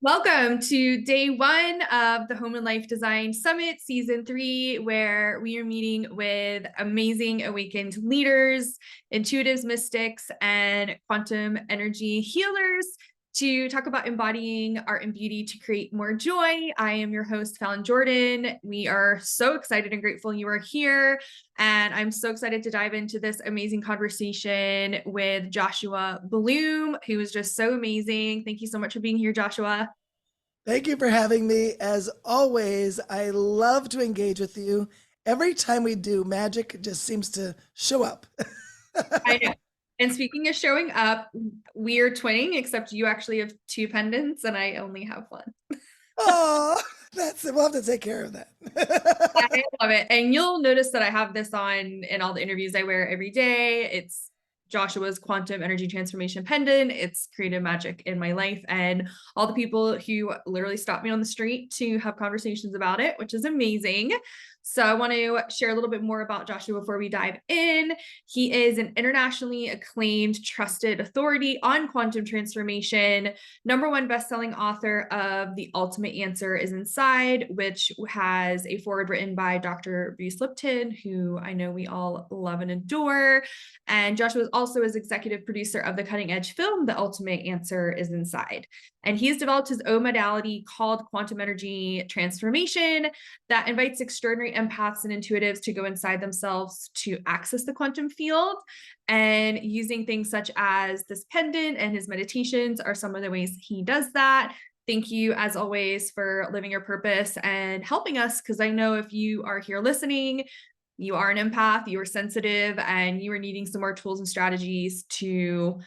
Welcome to day one of the Home and Life Design Summit, season 3, where we are meeting with amazing awakened leaders, intuitives, mystics, and quantum energy healers to talk about embodying art and beauty to create more joy. I am your host, Fallon Jordan. We are so excited and grateful you are here. And I'm so excited to dive into this amazing conversation with Joshua Bloom, who is just so amazing. Thank you so much for being here, Joshua. Thank you for having me. As always, I love to engage with you. Every time we do, magic just seems to show up. I know. And speaking of showing up, we're twinning, except you actually have 2 pendants and I only have 1. Oh, that's it. We'll have to take care of that. I love it. And you'll notice that I have this on in all the interviews I wear every day. It's Joshua's quantum energy transformation pendant. It's created magic in my life. And all the people who literally stop me on the street to have conversations about it, which is amazing. So I want to share a little bit more about Joshua before we dive in. He is an internationally acclaimed, trusted authority on quantum transformation, #1 best-selling author of The Ultimate Answer is Inside, which has a foreword written by Dr. Bruce Lipton, who I know we all love and adore. And Joshua also is executive producer of the cutting-edge film, The Ultimate Answer is Inside. And he's developed his own modality called quantum energy transformation that invites extraordinary empaths and intuitives to go inside themselves to access the quantum field. And using things such as this pendant and his meditations are some of the ways he does that. Thank you, as always, for living your purpose and helping us, because I know if you are here listening, you are an empath, you are sensitive, and you are needing some more tools and strategies to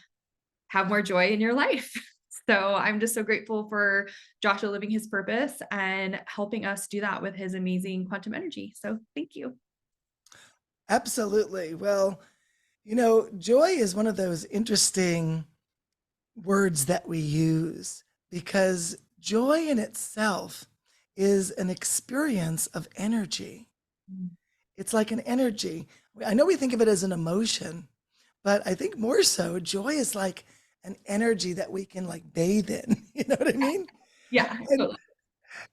have more joy in your life. So I'm just so grateful for Joshua living his purpose and helping us do that with his amazing quantum energy. So thank you. Absolutely. Well, joy is one of those interesting words that we use because joy in itself is an experience of energy. It's like an energy. I know we think of it as an emotion, but I think more so, joy is like an energy that we can like bathe in. You know what I mean? Yeah, And, totally.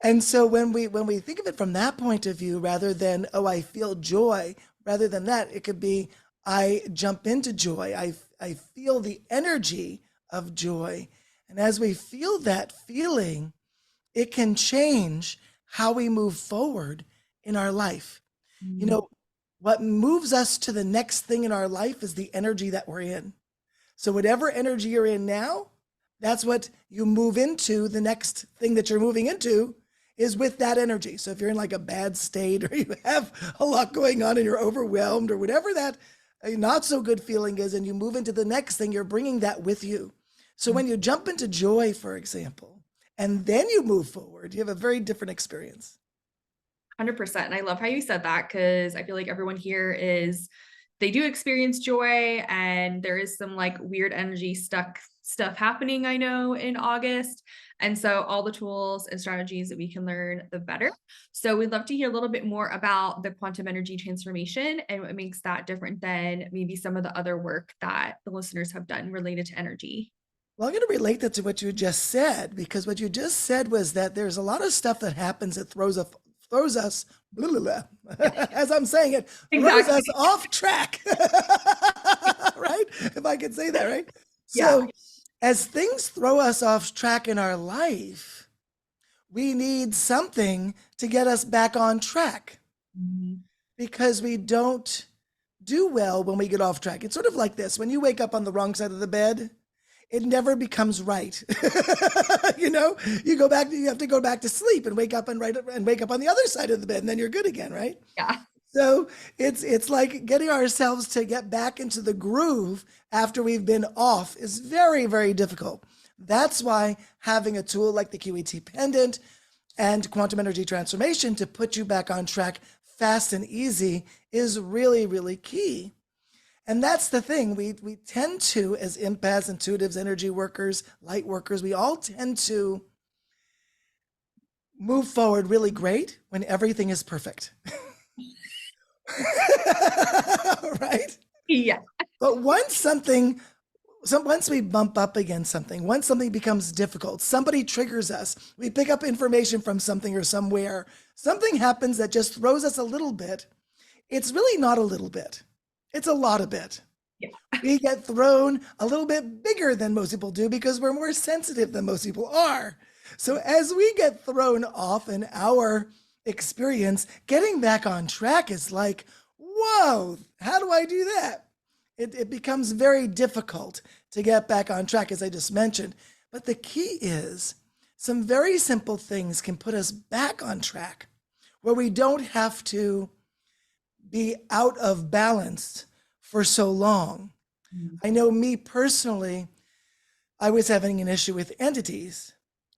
and so when we think of it from that point of view, rather than, oh, I feel joy, rather than that, it could be, I jump into joy. I feel the energy of joy. And as we feel that feeling, it can change how we move forward in our life. You know, what moves us to the next thing in our life is the energy that we're in. So whatever energy you're in now, that's what you move into. The next thing that you're moving into is with that energy. So if you're in like a bad state or you have a lot going on and you're overwhelmed or whatever that not so good feeling is, and you move into the next thing, you're bringing that with you. So when you jump into joy, for example, and then you move forward, you have a very different experience. 100%. And I love how you said that, because I feel like everyone here they do experience joy, and there is some like weird energy stuck stuff happening, I know, in August. And so all the tools and strategies that we can learn, the better. So we'd love to hear a little bit more about the quantum energy transformation and what makes that different than maybe some of the other work that the listeners have done related to energy. Well, I'm going to relate that to what you just said, because what you just said was that there's a lot of stuff that happens that throws us, blah, blah, blah, as I'm saying it, throws Exactly. us off track, right? If I could say that, right? Yeah. So as things throw us off track in our life, we need something to get us back on track, because we don't do well when we get off track. It's sort of like this. When you wake up on the wrong side of the bed, it never becomes right. You have to go back to sleep and wake up on the other side of the bed, and then you're good again, right? Yeah. So it's like getting ourselves to get back into the groove after we've been off is very, very difficult. That's why having a tool like the QET pendant and quantum energy transformation to put you back on track fast and easy is really, really key. And that's the thing. We tend to, as empaths, intuitives, energy workers, light workers, we all tend to move forward really great when everything is perfect. Right? Yeah. But once something once we bump up against something, once something becomes difficult, somebody triggers us, we pick up information from something or somewhere, something happens that just throws us a little bit. It's really not a little bit. It's a lot of bit. Yeah. We get thrown a little bit bigger than most people do because we're more sensitive than most people are. So as we get thrown off in our experience, getting back on track is like, whoa, how do I do that? It becomes very difficult to get back on track, as I just mentioned. But the key is some very simple things can put us back on track where we don't have to be out of balance for so long. I know me personally, I was having an issue with entities.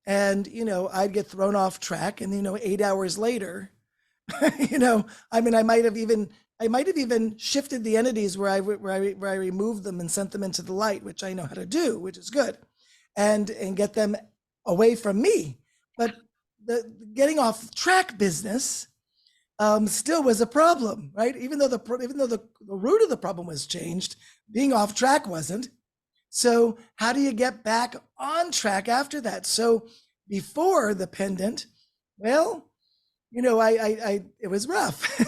And, I'd get thrown off track and, 8 hours later, I mean, I might have even shifted the entities where I removed them and sent them into the light, which I know how to do, which is good, and get them away from me. But the getting off track business still was a problem, right? Even though the root of the problem was changed, being off track wasn't. So how do you get back on track after that? So before the pendant, well, I it was rough.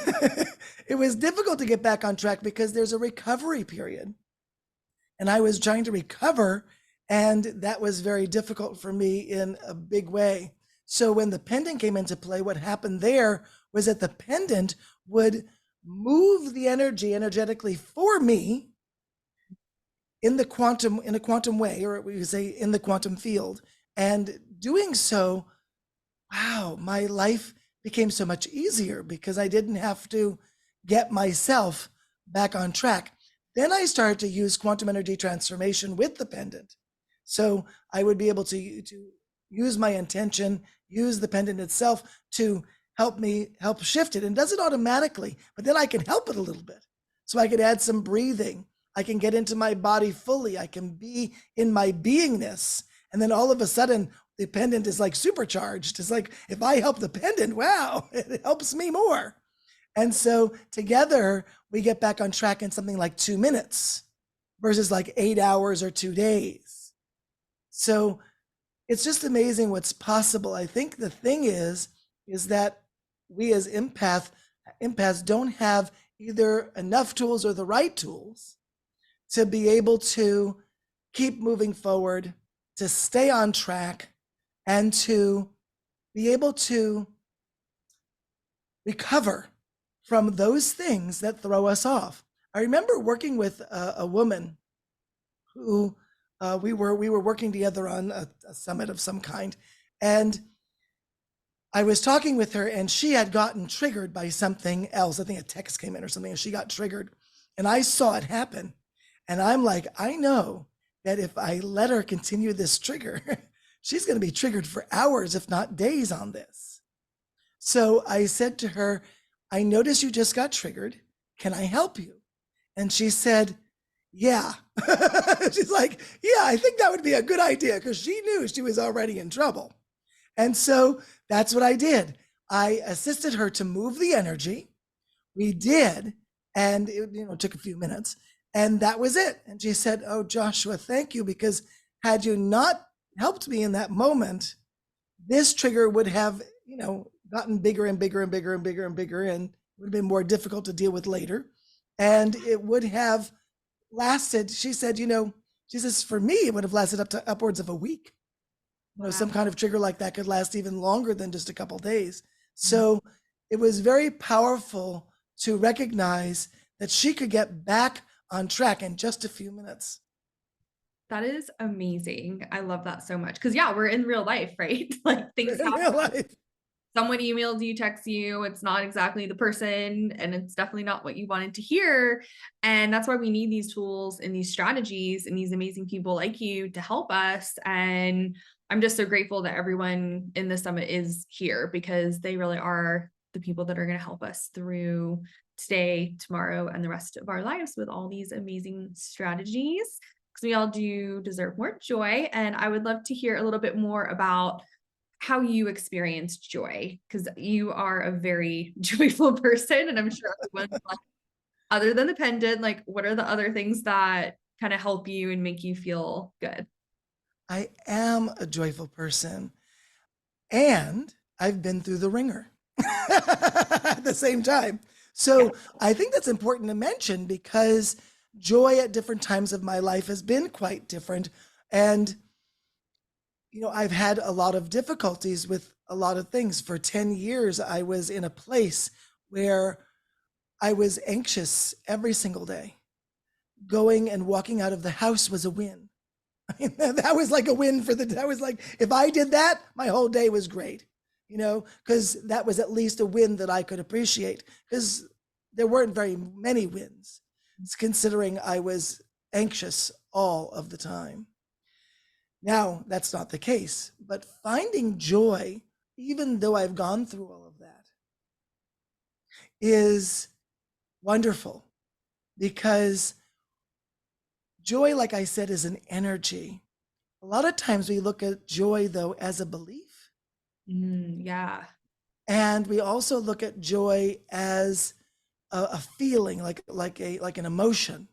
It was difficult to get back on track because there's a recovery period. And I was trying to recover, and that was very difficult for me in a big way. So when the pendant came into play, what happened there was that the pendant would move the energy energetically for me in a quantum way, or we say in the quantum field. And doing so, wow, my life became so much easier because I didn't have to get myself back on track. Then I started to use quantum energy transformation with the pendant. So I would be able to use my intention, use the pendant itself to help shift it, and does it automatically, but then I can help it a little bit. So I could add some breathing. I can get into my body fully. I can be in my beingness. And then all of a sudden, the pendant is like supercharged. It's like, if I help the pendant, wow, it helps me more. And so together, we get back on track in something like 2 minutes versus like 8 hours or 2 days. So it's just amazing what's possible. I think the thing is that we as empaths don't have either enough tools or the right tools to be able to keep moving forward, to stay on track, and to be able to recover from those things that throw us off. I remember working with a woman who we were working together on a summit of some kind, and I was talking with her, and she had gotten triggered by something else. I think a text came in or something, and she got triggered, and I saw it happen. And I'm like, I know that if I let her continue this trigger, she's going to be triggered for hours, if not days, on this. So I said to her, I noticed you just got triggered. Can I help you? And she said, yeah. She's like, yeah, I think that would be a good idea, because she knew she was already in trouble. And so that's what I did. I assisted her to move the energy. We did. And it took a few minutes. And that was it. And she said, oh, Joshua, thank you, because had you not helped me in that moment, this trigger would have, gotten bigger and bigger and bigger and bigger and bigger, and would have been more difficult to deal with later. And it would have lasted, she said, she says, for me, it would have lasted up to upwards of a week. Wow. Some kind of trigger like that could last even longer than just a couple of days. So it was very powerful to recognize that she could get back on track in just a few minutes. That is amazing. I love that so much. Cause yeah, we're in real life, right? Like things In happen. real life. Someone emails you, texts you, it's not exactly the person, and it's definitely not what you wanted to hear. And that's why we need these tools and these strategies and these amazing people like you to help us. And I'm just so grateful that everyone in the summit is here, because they really are the people that are going to help us through today, tomorrow, and the rest of our lives with all these amazing strategies. Because we all do deserve more joy. And I would love to hear a little bit more about how you experienced joy, because you are a very joyful person, and I'm sure everyone's like, other than the pendant, like what are the other things that kind of help you and make you feel good? I am a joyful person, and I've been through the ringer at the same time. Yeah. So I think that's important to mention because joy at different times of my life has been quite different. And, I've had a lot of difficulties with a lot of things. For 10 years, I was in a place where I was anxious every single day. Going and walking out of the house was a win. I mean, that was like a win for that was like, if I did that, my whole day was great, because that was at least a win that I could appreciate, because there weren't very many wins, considering I was anxious all of the time. Now, that's not the case, but finding joy, even though I've gone through all of that, is wonderful because joy, like I said, is an energy. A lot of times we look at joy, though, as a belief. Yeah. And we also look at joy as a feeling, like an emotion.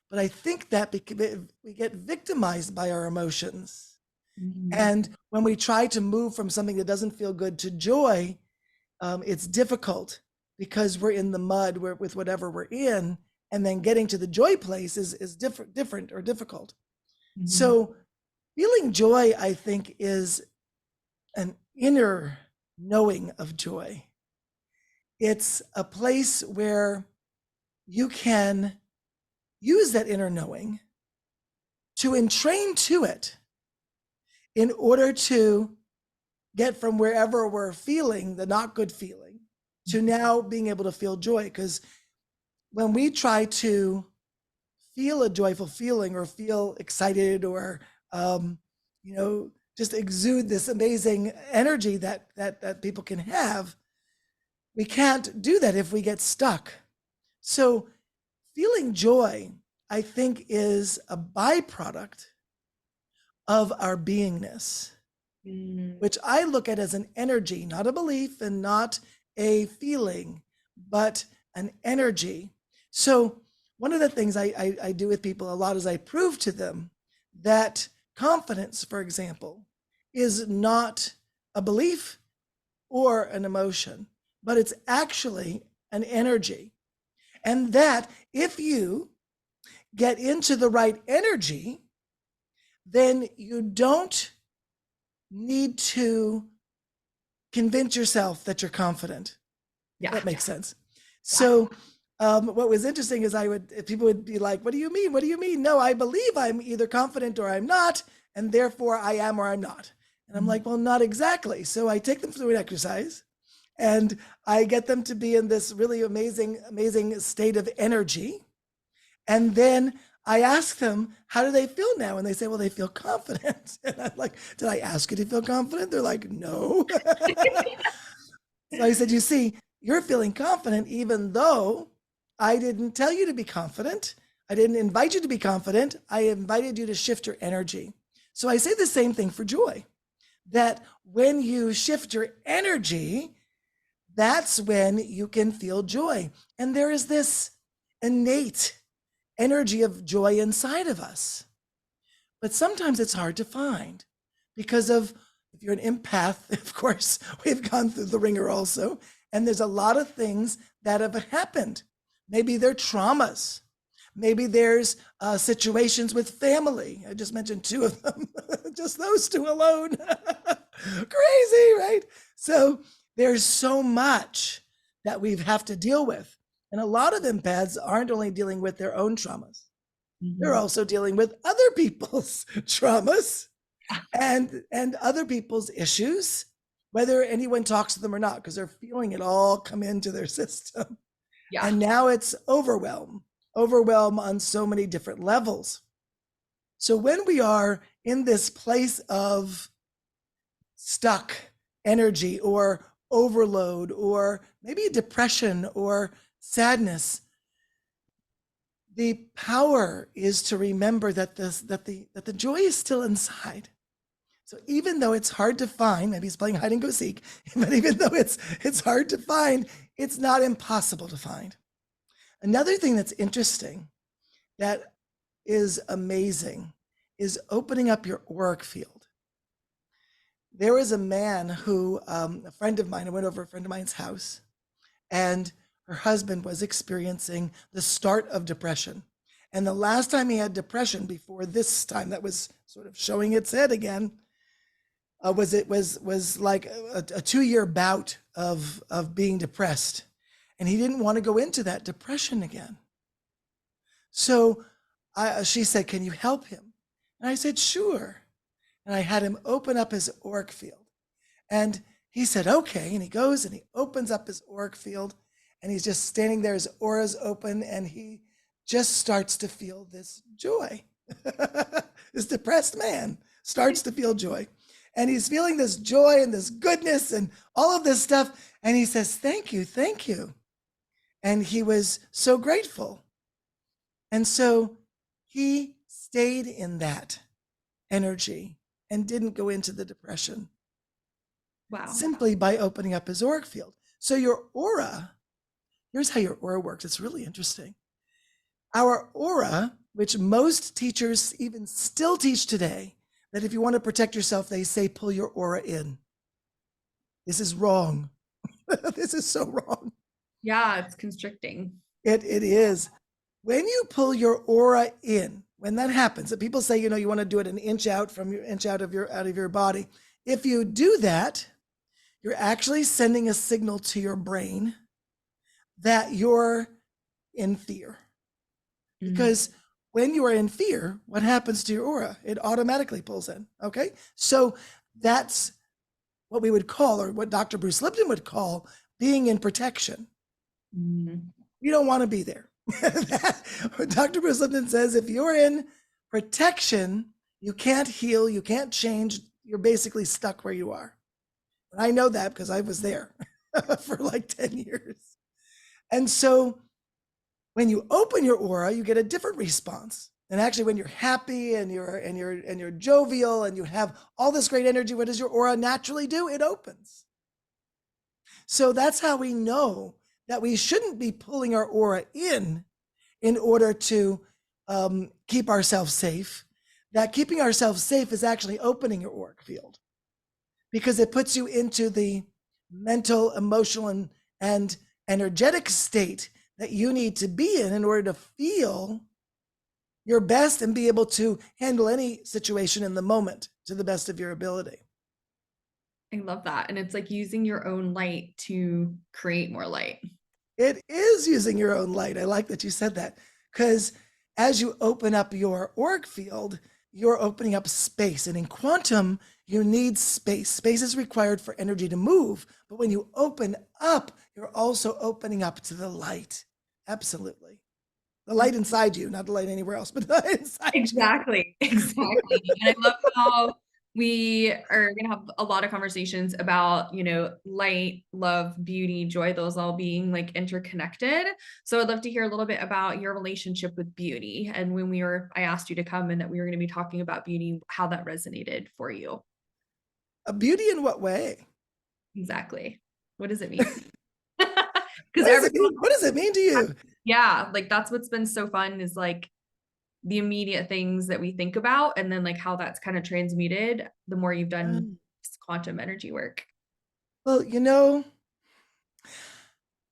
But I think that we get victimized by our emotions. Mhm. And when we try to move from something that doesn't feel good to joy, it's difficult because we're in the mud with whatever we're in. And then getting to the joy place is different or difficult. Mhm. So feeling joy, I think, is an inner knowing of joy. It's a place where you can use that inner knowing to entrain to it in order to get from wherever we're feeling the not good feeling to now being able to feel joy. Because when we try to feel a joyful feeling or feel excited or um, just exude this amazing energy that people can have, we can't do that if we get stuck. So feeling joy, I think, is a byproduct of our beingness, Mm. which I look at as an energy, not a belief and not a feeling, but an energy. So one of the things I do with people a lot is I prove to them that confidence, for example, is not a belief or an emotion, but it's actually an energy. And that if you get into the right energy, then you don't need to convince yourself that you're confident. If Yeah. that makes sense. Yeah. So, what was interesting is people would be like, "What do you mean? What do you mean?" No, I believe I'm either confident or I'm not, and therefore I am or I'm not. And I'm Mhm. like, well, not exactly. So I take them through an exercise, and I get them to be in this really amazing state of energy. And then I ask them, how do they feel now? And they say, well, they feel confident. And I'm like, did I ask you to feel confident? They're like, no. So I said, you see, you're feeling confident even though I didn't tell you to be confident. I didn't invite you to be confident. I invited you to shift your energy. So I say the same thing for joy, that when you shift your energy, that's when you can feel joy. And there is this innate energy of joy inside of us. But sometimes it's hard to find because of, if you're an empath, of course, we've gone through the ringer also. And there's a lot of things that have happened. Maybe they're traumas. Maybe there's situations with family. I just mentioned two of them, just those two alone. Crazy, right? So there's so much that we have to deal with. And a lot of empaths aren't only dealing with their own traumas, they're Mhm. also dealing with other people's traumas and other people's issues, whether anyone talks to them or not, because they're feeling it all come into their system. Yeah. And now it's overwhelm on so many different levels. So when we are in this place of stuck energy or overload or maybe depression or sadness, the power is to remember that the joy is still inside. So even though it's hard to find, maybe he's playing hide and go seek, but even though it's hard to find, it's not impossible to find. Another thing that's interesting that is amazing is opening up your auric field. There was a man who, a friend of mine, I went over a friend of mine's house, and her husband was experiencing the start of depression. And the last time he had depression before this time that was sort of showing its head again, was like a 2-year bout of being depressed, and he didn't want to go into that depression again. So she said, "Can you help him?" And I said, "Sure." And I had him open up his auric field, and he said, "Okay." And he goes and he opens up his auric field, and he's just standing there, his aura's open, and he just starts to feel this joy. This depressed man starts to feel joy. And he's feeling this joy and this goodness and all of this stuff. And he says, "Thank you, thank you." And he was so grateful. And so he stayed in that energy and didn't go into the depression. Wow. Simply by opening up his auric field. So your aura, here's how your aura works. It's really interesting. Our aura, which most teachers even still teach today, that if you want to protect yourself, they say, pull your aura in. This is wrong. This is so wrong. Yeah, it's constricting. It is. When you pull your aura in, when that happens, that people say, you want to do it an inch out from your inch out of your body. If you do that, you're actually sending a signal to your brain that you're in fear. Because when you are in fear, what happens to your aura? It automatically pulls in. Okay. So that's what we would call, or what Dr. Bruce Lipton would call, being in protection. You don't want to be there. Dr. Bruce Lipton says if you're in protection, you can't heal, you can't change, you're basically stuck where you are. And I know that because I was there for like 10 years. And so when you open your aura, you get a different response. And actually, when you're happy and you're jovial and you have all this great energy, what does your aura naturally do? It opens. So that's how we know that we shouldn't be pulling our aura in order to keep ourselves safe. That keeping ourselves safe is actually opening your auric field, because it puts you into the mental, emotional, and energetic state that you need to be in order to feel your best and be able to handle any situation in the moment to the best of your ability. I love that. And it's like using your own light to create more light. It is using your own light. I like that you said that, because as you open up your auric field, you're opening up space. And in quantum, you need space. Space is required for energy to move. But when you open up, you're also opening up to the light. Absolutely. The light inside you, not the light anywhere else, but the light inside Exactly. you. Exactly. And I love how we are going to have a lot of conversations about, light, love, beauty, joy, those all being like interconnected. So I'd love to hear a little bit about your relationship with beauty. And when I asked you to come and that we were going to be talking about beauty, how that resonated for you. A beauty in what way? Exactly. What does it mean? What does it mean to you? Yeah, like that's what's been so fun is like the immediate things that we think about, and then like how that's kind of transmuted the more you've done quantum energy work. Well,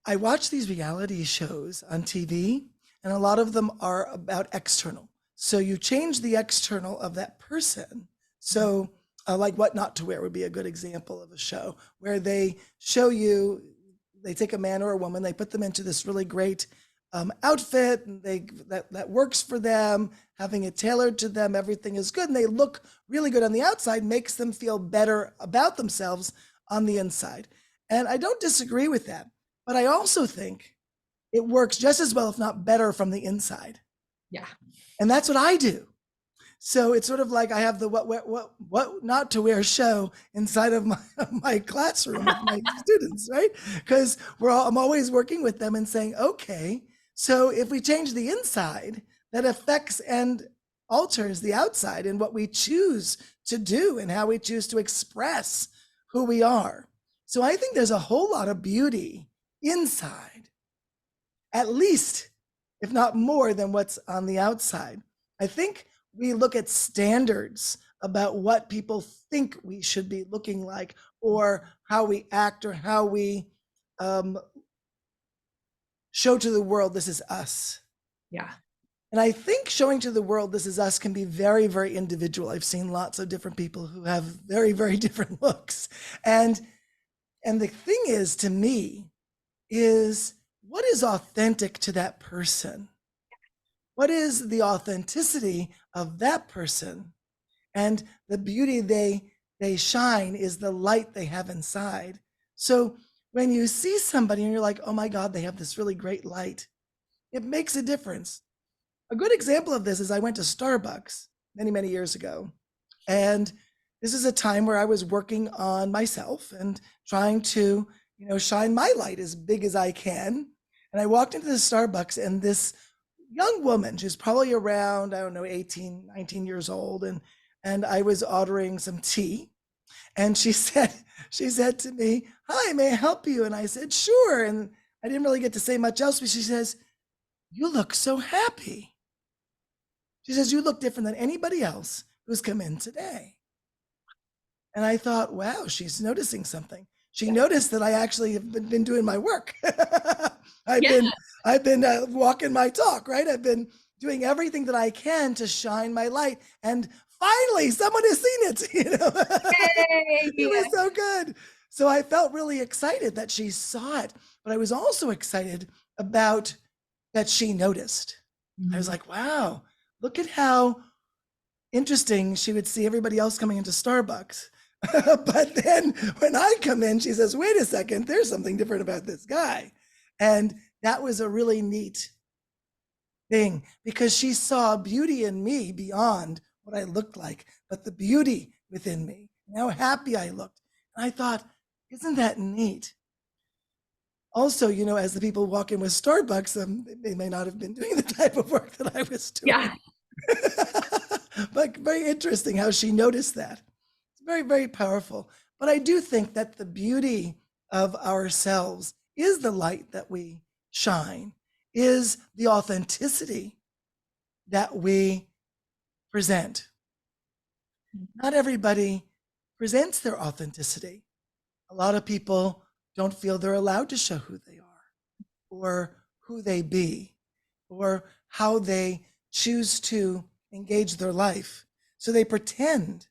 I watch these reality shows on TV, and a lot of them are about external. So you change the external of that person. So like What Not to Wear would be a good example of a show where they show you, they take a man or a woman, they put them into this really great outfit, and that works for them, having it tailored to them, everything is good, and they look really good on the outside, makes them feel better about themselves on the inside. And I don't disagree with that, but I also think it works just as well, if not better, from the inside. Yeah. And that's what I do. So it's sort of like I have the what not to wear show inside of my classroom with my students, right? Because I'm always working with them and saying, okay, so if we change the inside, that affects and alters the outside and what we choose to do and how we choose to express who we are. So I think there's a whole lot of beauty inside, at least, if not more than what's on the outside. I think we look at standards about what people think we should be looking like, or how we act, or how we um, show to the world this is us. Yeah. And I think showing to the world this is us can be very, very individual. I've seen lots of different people who have very, very different looks. And and the thing is, to me, is what is authentic to that person? What is the authenticity of that person? And the beauty they shine is the light they have inside. So when you see somebody and you're like, oh my God, they have this really great light, it makes a difference. A good example of this is I went to Starbucks many, many years ago. And this is a time where I was working on myself and trying to, shine my light as big as I can. And I walked into the Starbucks, and this young woman, she's probably around, I don't know, 18, 19 years old. And I was ordering some tea. And she said to me, hi, may I help you? And I said, sure. And I didn't really get to say much else, but she says, you look so happy. She says, you look different than anybody else who's come in today. And I thought, wow, she's noticing something. She noticed that I actually have been doing my work. I've Yeah. been I've been walking my talk, right? I've been doing everything that I can to shine my light, and finally, someone has seen it. It Yay. was so good. So I felt really excited that she saw it, but I was also excited about that she noticed. I was Mhm. like, wow, look at how interesting she would see everybody else coming into Starbucks. But then when I come in, she says, wait a second, there's something different about this guy. And that was a really neat thing, because she saw beauty in me beyond what I looked like, but the beauty within me, and how happy I looked. And I thought, isn't that neat? Also, as the people walk in with Starbucks, they may not have been doing the type of work that I was Yeah. doing. But very interesting how she noticed that. It's very, very powerful. But I do think that the beauty of ourselves is the light that we shine, is the authenticity that we present. Not everybody presents their authenticity. A lot of people don't feel they're allowed to show who they are, or who they be, or how they choose to engage their life. So they pretend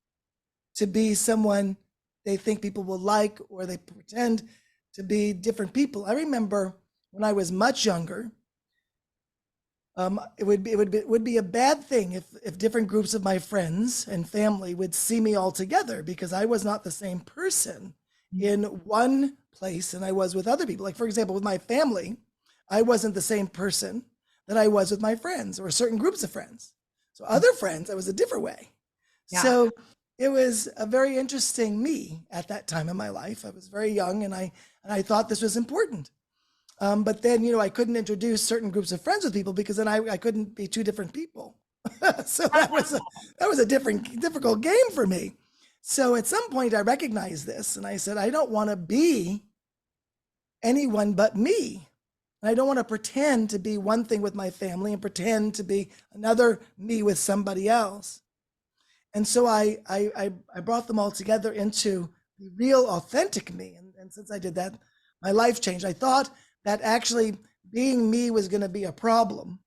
to be someone they think people will like, or they pretend to be different people. I remember when I was much younger, it would be a bad thing if different groups of my friends and family would see me all together, because I was not the same person in one place and I was with other people. Like, for example, with my family, I wasn't the same person that I was with my friends or certain groups of friends. So other friends, I was a different way. Yeah. So it was a very interesting me at that time in my life. I was very young, and I thought this was important. But then, I couldn't introduce certain groups of friends with people, because then I couldn't be two different people. So that was a difficult game for me. So at some point I recognized this, and I said, I don't want to be anyone but me. And I don't want to pretend to be one thing with my family and pretend to be another me with somebody else. And so I brought them all together into the real authentic me. And since I did that, my life changed. I thought that actually being me was going to be a problem.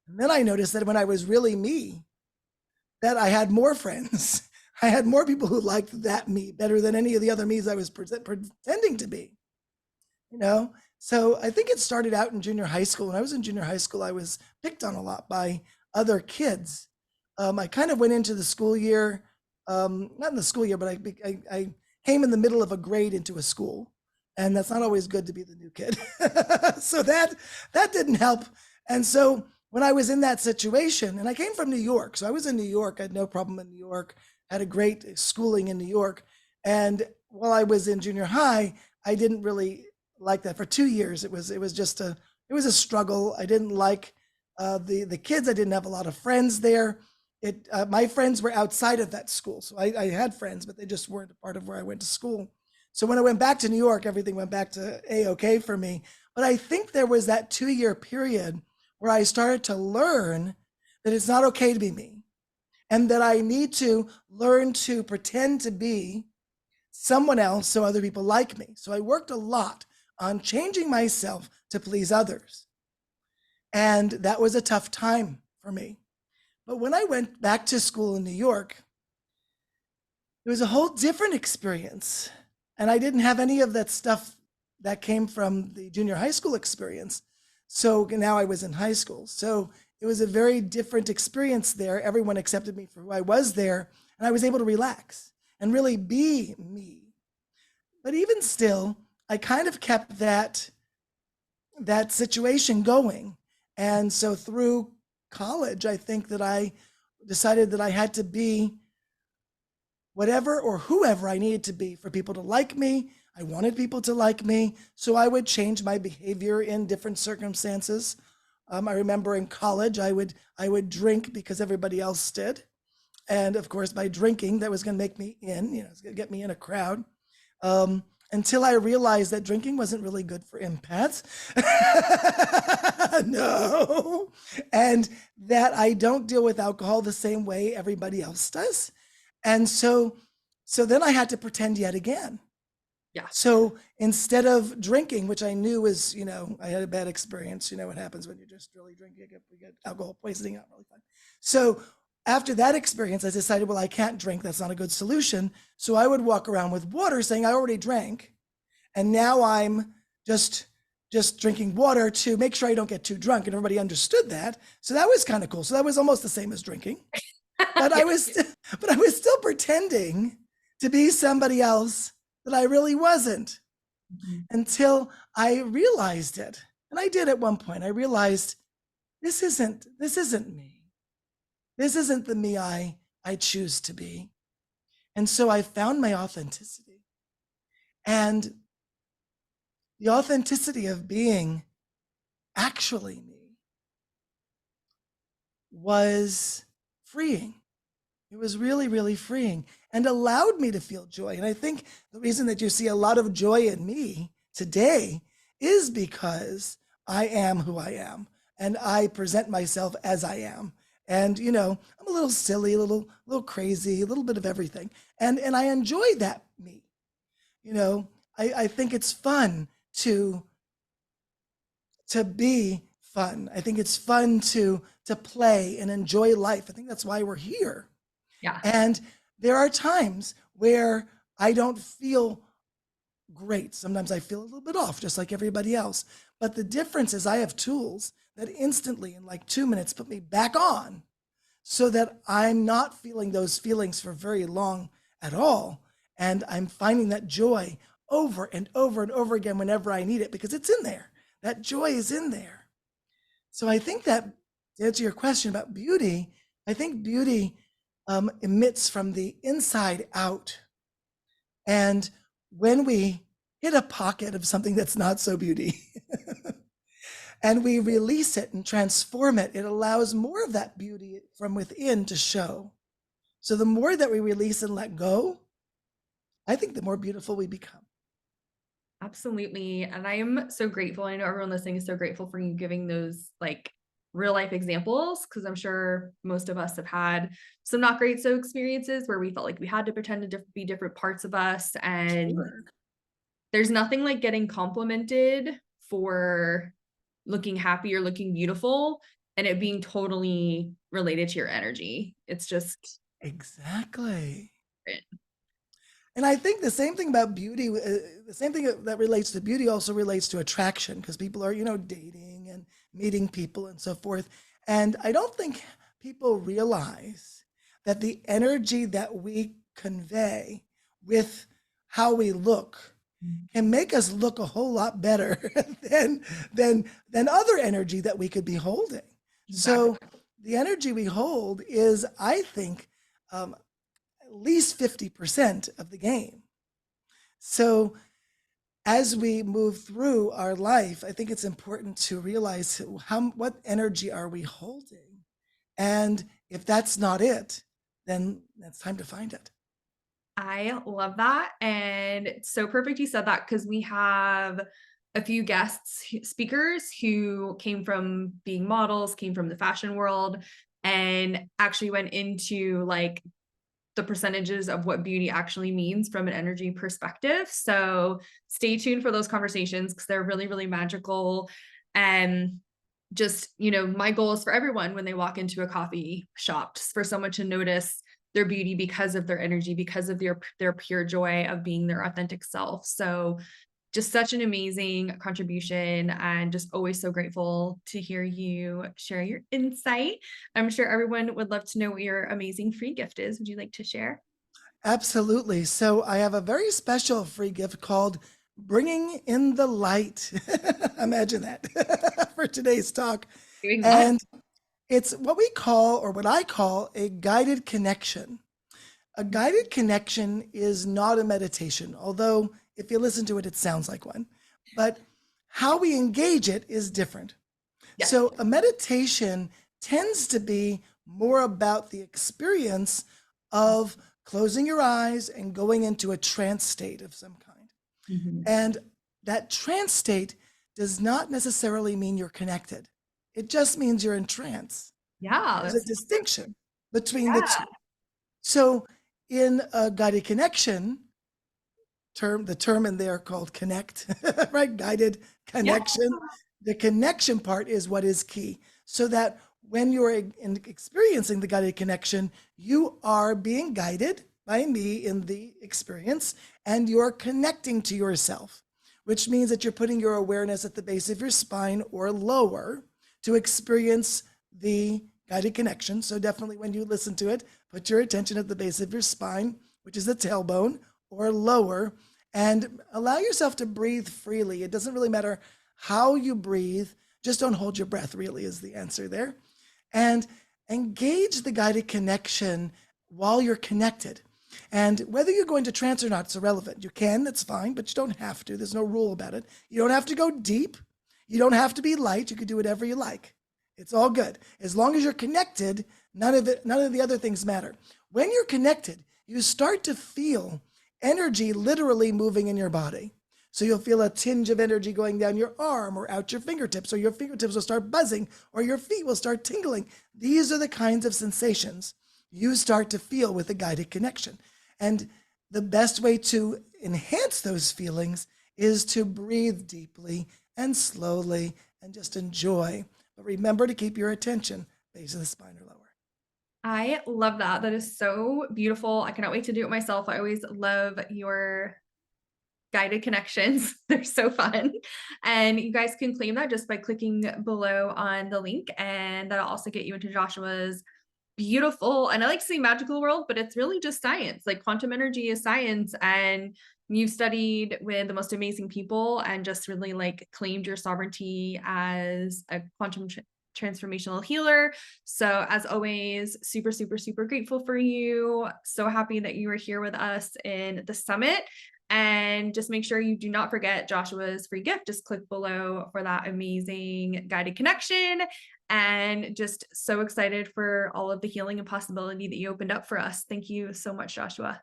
And then I noticed that when I was really me, that I had more friends. I had more people who liked that me better than any of the other me's I was pretending to be, you know? So I think it started out in junior high school. When I was in junior high school, I was picked on a lot by other kids. I kind of went into the school year, not in the school year, but I came in the middle of a grade into a school, and that's not always good to be the new kid. So that didn't help. And so when I was in that situation, and I came from New York, so I was in New York, I had no problem in New York, had a great schooling in New York. And while I was in junior high, I didn't really like that. For 2 years. It was a struggle. I didn't like the kids. I didn't have a lot of friends there. My friends were outside of that school, so I had friends, but they just weren't a part of where I went to school. So when I went back to New York, everything went back to A-OK for me. But I think there was that 2-year period where I started to learn that it's not okay to be me, and that I need to learn to pretend to be someone else so other people like me. So I worked a lot on changing myself to please others. And that was a tough time for me. But when I went back to school in New York, it was a whole different experience. And I didn't have any of that stuff that came from the junior high school experience. So now I was in high school. So it was a very different experience there. Everyone accepted me for who I was there. And I was able to relax and really be me. But even still, I kind of kept that situation going. And so through college, I think that I decided that I had to be whatever or whoever I needed to be for people to like me. I wanted people to like me. So I would change my behavior in different circumstances. I remember in college, I would drink because everybody else did. And of course, by drinking, that was going to make me in, it's going to get me in a crowd. Um, until I realized that drinking wasn't really good for empaths. No. And that I don't deal with alcohol the same way everybody else does. And so then I had to pretend yet again. Yeah. So instead of drinking, which I knew was, I had a bad experience, what happens when you're just really drinking, you get alcohol poisoning, not really fun. So after that experience, I decided, well, I can't drink. That's not a good solution. So I would walk around with water saying I already drank. And now I'm just drinking water to make sure I don't get too drunk. And everybody understood that. So that was kind of cool. So that was almost the same as drinking. But I was still pretending to be somebody else that I really wasn't Mhm. until I realized it. And I did at one point. I realized this isn't me. This isn't the me I choose to be. And so I found my authenticity. And the authenticity of being actually me was freeing. It was really, really freeing and allowed me to feel joy. And I think the reason that you see a lot of joy in me today is because I am who I am and I present myself as I am. And I'm a little silly, a little crazy, a little bit of everything. And I enjoy that me. I think it's fun to be fun. I think it's fun to play and enjoy life. I think that's why we're here. Yeah. And there are times where I don't feel great. Sometimes I feel a little bit off, just like everybody else. But the difference is I have tools that instantly, in like 2 minutes, put me back on so that I'm not feeling those feelings for very long at all. And I'm finding that joy over and over and over again whenever I need it because it's in there. That joy is in there. So I think that to answer your question about beauty, I think beauty emits from the inside out. And when we hit a pocket of something that's not so beauty and we release it and transform it, it allows more of that beauty from within to show. So the more that we release and let go, I think the more beautiful we become. Absolutely. And I am so grateful. I know everyone listening is so grateful for you giving those like real life examples because I'm sure most of us have had some not great so experiences where we felt like we had to pretend to be different parts of us. And Sure. there's nothing like getting complimented for looking happy or looking beautiful and it being totally related to your energy. It's just Exactly. different. And I think the same thing about beauty, the same thing that relates to beauty also relates to attraction because people are, dating and meeting people and so forth. And I don't think people realize that the energy that we convey with how we look can make us look a whole lot better than other energy that we could be holding. Exactly. So the energy we hold is, I think, at least 50% of the game. So as we move through our life, I think it's important to realize what energy are we holding? And if that's not it, then it's time to find it. I love that, and it's so perfect you said that because we have a few guests, speakers who came from being models, came from the fashion world, and actually went into like the percentages of what beauty actually means from an energy perspective. So stay tuned for those conversations because they're really, really magical. And just, my goal is for everyone when they walk into a coffee shop, just for someone to notice their beauty because of their energy, because of their pure joy of being their authentic self. So just such an amazing contribution and just always so grateful to hear you share your insight. I'm sure everyone would love to know what your amazing free gift is. Would you like to share? Absolutely. So I have a very special free gift called Bringing in the Light. Imagine that for today's talk. Doing that? And it's what we call, or what I call, a guided connection. A guided connection is not a meditation, although if you listen to it, it sounds like one. But how we engage it is different. Yes. So a meditation tends to be more about the experience of closing your eyes and going into a trance state of some kind. Mhm. And that trance state does not necessarily mean you're connected. It just means you're in trance. Yeah, There's a that's distinction between the two. yeah. So in a guided connection, the term in there called connect, right? Guided Yeah. connection. The connection part is what is key. So that when you're experiencing the guided connection, you are being guided by me in the experience and you're connecting to yourself, which means that you're putting your awareness at the base of your spine or lower to experience the guided connection. So definitely when you listen to it, put your attention at the base of your spine, which is the tailbone, or lower, and allow yourself to breathe freely. It doesn't really matter how you breathe, just don't hold your breath, really, is the answer there. And engage the guided connection while you're connected. And whether you're going to trance or not, it's irrelevant. You can, that's fine, but you don't have to. There's no rule about it. You don't have to go deep. You don't have to be light. You can do whatever you like. It's all good. As long as you're connected, none of the other things matter. When you're connected, you start to feel energy literally moving in your body. So you'll feel a tinge of energy going down your arm or out your fingertips, or your fingertips will start buzzing, or your feet will start tingling. These are the kinds of sensations you start to feel with a guided connection. And the best way to enhance those feelings is to breathe deeply and slowly and just enjoy. But remember to keep your attention base of the spine or lower. I love that. That is so beautiful. I cannot wait to do it myself. I always love your guided connections. They're so fun. And you guys can claim that just by clicking below on the link. And that'll also get you into Joshua's beautiful, and I like to say magical world, but it's really just science. Like quantum energy is science. And you've studied with the most amazing people and just really like claimed your sovereignty as a transformational healer. So as always, super, super, super grateful for you. So happy that you were here with us in the summit. And just make sure you do not forget Joshua's free gift. Just click below for that amazing guided connection. And just so excited for all of the healing and possibility that you opened up for us. Thank you so much, Joshua.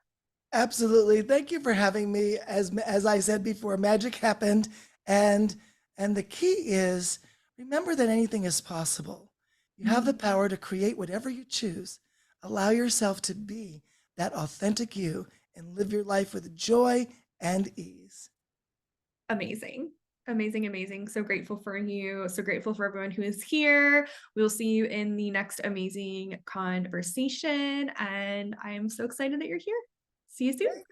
Absolutely. Thank you for having me. As I said before, magic happened, and the key is remember that anything is possible. You have the power to create whatever you choose. Allow yourself to be that authentic you and live your life with joy and ease. Amazing. Amazing, amazing. So grateful for you. So grateful for everyone who is here. We'll see you in the next amazing conversation. And I'm so excited that you're here. See you soon.